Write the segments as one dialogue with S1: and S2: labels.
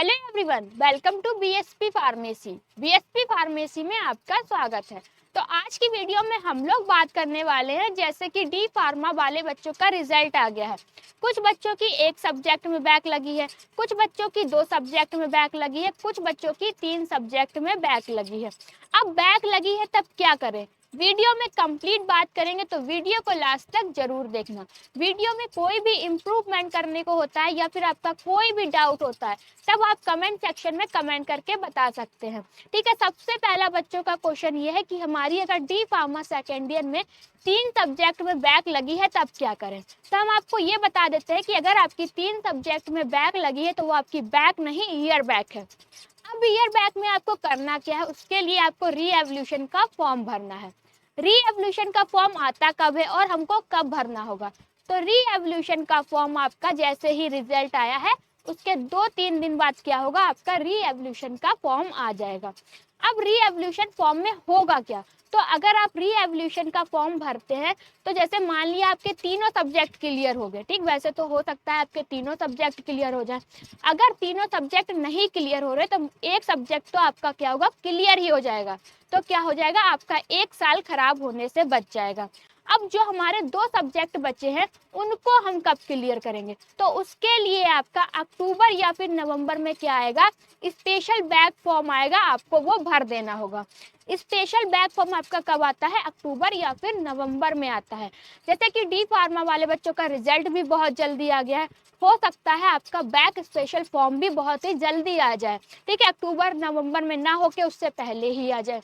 S1: Hello everyone, welcome to BSP pharmacy. BSP pharmacy में आपका स्वागत है। तो आज की वीडियो में हम लोग बात करने वाले हैं जैसे कि डी फार्मा वाले बच्चों का रिजल्ट आ गया है। कुछ बच्चों की एक सब्जेक्ट में बैक लगी है, कुछ बच्चों की 2 सब्जेक्ट में बैक लगी है, कुछ बच्चों की 3 सब्जेक्ट में बैक लगी है। अब बैक लगी है तब क्या करें, वीडियो में कंप्लीट बात करेंगे, तो वीडियो को लास्ट तक जरूर देखना। वीडियो में कोई भी इम्प्रूवमेंट करने को होता है या फिर आपका कोई भी डाउट होता है तब आप कमेंट सेक्शन में कमेंट करके बता सकते हैं। ठीक है, सबसे पहला बच्चों का क्वेश्चन ये है कि हमारी अगर डी फार्मा सेकेंड ईयर में 3 सब्जेक्ट में बैक लगी है तब क्या करें। तो हम आपको ये बता देते हैं कि अगर आपकी 3 सब्जेक्ट में बैक लगी है तो वो आपकी बैक नहीं ईयर बैक है। अब ईयर बैक में आपको करना क्या है, उसके लिए आपको री एवोल्यूशन का फॉर्म भरना है। री एवोल्यूशन का फॉर्म आता कब है और हमको कब भरना होगा। तो री एवोल्यूशन का फॉर्म आपका जैसे ही रिजल्ट आया है उसके 2-3 दिन बाद क्या होगा, आपका री एवोल्यूशन का फॉर्म आ जाएगा। अब री एवोल्यूशन फॉर्म में होगा क्या, तो अगर आप री एवोल्यूशन का फॉर्म भरते हैं तो जैसे मान लिया आपके तीनों सब्जेक्ट क्लियर हो गए, ठीक, वैसे तो हो सकता है आपके तीनों सब्जेक्ट क्लियर हो जाए। अगर तीनों सब्जेक्ट नहीं क्लियर हो रहे तो एक सब्जेक्ट तो आपका क्या होगा, क्लियर ही हो जाएगा। तो क्या हो जाएगा, आपका 1 साल खराब होने से बच जाएगा। अब जो हमारे 2 सब्जेक्ट बचे हैं उनको हम कब क्लियर करेंगे, तो उसके लिए आपका अक्टूबर या फिर नवंबर में क्या आएगा, स्पेशल बैक फॉर्म आएगा, आपको वो भर देना होगा। स्पेशल बैक फॉर्म आपका कब आता है, अक्टूबर या फिर नवंबर में आता है। जैसे कि डी फार्मा वाले बच्चों का रिजल्ट भी बहुत जल्दी आ गया है, हो सकता है आपका बैक स्पेशल फॉर्म भी बहुत ही जल्दी आ जाए। ठीक है, अक्टूबर नवंबर में ना होके उससे पहले ही आ जाए।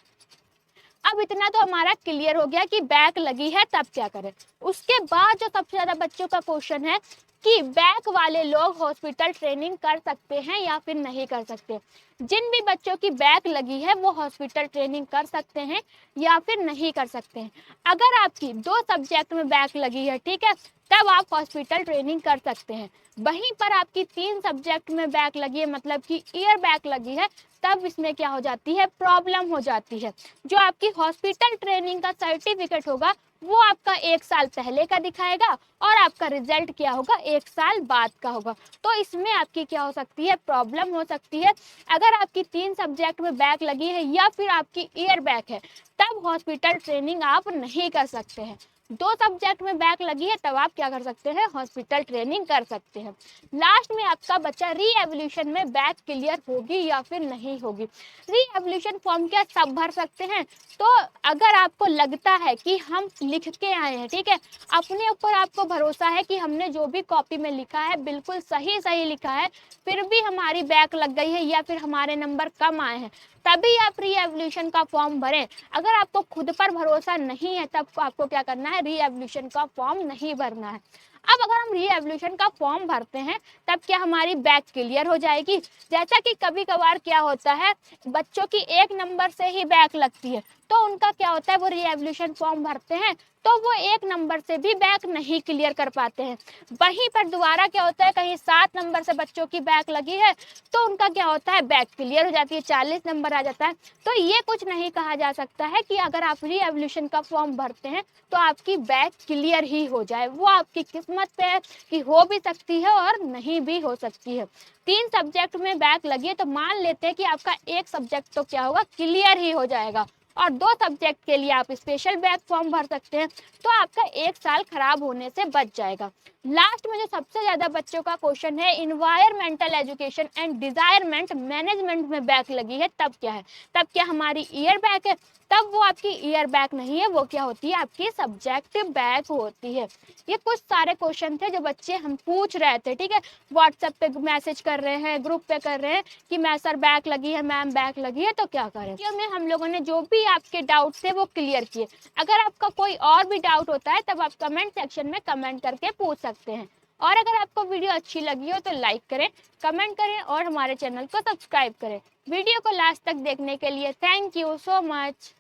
S1: अब इतना तो हमारा क्लियर हो गया कि बैक लगी है तब क्या करें। उसके बाद जो सबसे ज्यादा बच्चों का क्वेश्चन है कि बैक वाले लोग हॉस्पिटल ट्रेनिंग कर सकते हैं या फिर नहीं कर सकते। जिन भी बच्चों की बैक लगी है वो हॉस्पिटल ट्रेनिंग कर सकते हैं या फिर नहीं कर सकते हैं। अगर आपकी 2 सब्जेक्ट में बैक लगी है, ठीक है, तब आप हॉस्पिटल ट्रेनिंग कर सकते हैं। वहीं पर आपकी 3 सब्जेक्ट में बैक लगी है, मतलब कि ईयर बैक लगी है, तब इसमें क्या हो जाती है, प्रॉब्लम हो जाती है। जो आपकी हॉस्पिटल ट्रेनिंग का सर्टिफिकेट होगा वो आपका 1 साल पहले का दिखाएगा और आपका रिजल्ट क्या होगा, 1 साल बाद का होगा। तो इसमें आपकी क्या हो सकती है, प्रॉब्लम हो सकती है। अगर आपकी 3 सब्जेक्ट में बैक लगी है या फिर आपकी ईयर बैक है तब हॉस्पिटल ट्रेनिंग आप नहीं कर सकते हैं। 2 सब्जेक्ट में बैक लगी है तब आप क्या कर सकते हैं, हॉस्पिटल ट्रेनिंग कर सकते हैं। लास्ट में आपका बच्चा री एवोल्यूशन में बैक क्लियर होगी या फिर नहीं होगी। री एवोल्यूशन फॉर्म क्या सब भर सकते हैं। तो अगर आपको लगता है कि हम लिख के आए हैं, ठीक है, अपने ऊपर आपको भरोसा है कि हमने जो भी कॉपी में लिखा है बिल्कुल सही सही लिखा है, फिर भी हमारी बैक लग गई है या फिर हमारे नंबर कम आए हैं, तभी आप री एवोल्यूशन का फॉर्म भरें। अगर आपको खुद पर भरोसा नहीं है तब आपको क्या करना है, री एवोल्यूशन का फॉर्म नहीं भरना है। अब अगर हम री एवोल्यूशन का फॉर्म भरते हैं तब क्या हमारी बैक क्लियर हो जाएगी। जैसा कि कभी कभार क्या होता है, बच्चों की 1 नंबर से ही बैक लगती है तो उनका क्या होता है, वो री एवोल्यूशन फॉर्म भरते हैं तो वो 1 नंबर से भी बैक नहीं क्लियर कर पाते हैं। वहीं पर दोबारा क्या होता है, कहीं 7 नंबर से बच्चों की बैक लगी है तो उनका क्या होता है, बैक क्लियर हो जाती है, 40 नंबर आ जाता है। तो ये कुछ नहीं कहा जा सकता है कि अगर आप री एवोल्यूशन का फॉर्म भरते हैं तो आपकी बैक क्लियर ही हो जाए। वो आपकी किस्मत पे है कि हो भी सकती है और नहीं भी हो सकती है। 3 सब्जेक्ट में बैक लगी है तो मान लेते हैं कि आपका 1 सब्जेक्ट तो क्या होगा, क्लियर ही हो जाएगा और 2 सब्जेक्ट के लिए आप स्पेशल बैक फॉर्म भर सकते हैं, तो आपका 1 साल खराब होने से बच जाएगा। लास्ट में जो सबसे ज्यादा बच्चों का क्वेश्चन है, इन्वायरमेंटल एजुकेशन एंड डिजायरमेंट मैनेजमेंट में बैक लगी है तब क्या है, तब क्या हमारी ईयर बैक है, तब वो आपकी ईयर बैक नहीं है, वो क्या होती है, आपकी सब्जेक्ट बैक होती है। ये कुछ सारे क्वेश्चन थे जो बच्चे हम पूछ रहे थे, ठीक है, व्हाट्सएप पे मैसेज कर रहे हैं, ग्रुप पे कर रहे हैं कि मैं सर बैक लगी है, मैम बैक लगी है, तो क्या करें। में हम लोगों ने जो भी आपके डाउट थे वो क्लियर किए। अगर आपका कोई और भी डाउट होता है तब आप कमेंट सेक्शन में कमेंट करके पूछ सकते हैं। और अगर आपको वीडियो अच्छी लगी हो तो लाइक करें, कमेंट करें और हमारे चैनल को सब्सक्राइब करें। वीडियो को लास्ट तक देखने के लिए थैंक यू सो मच।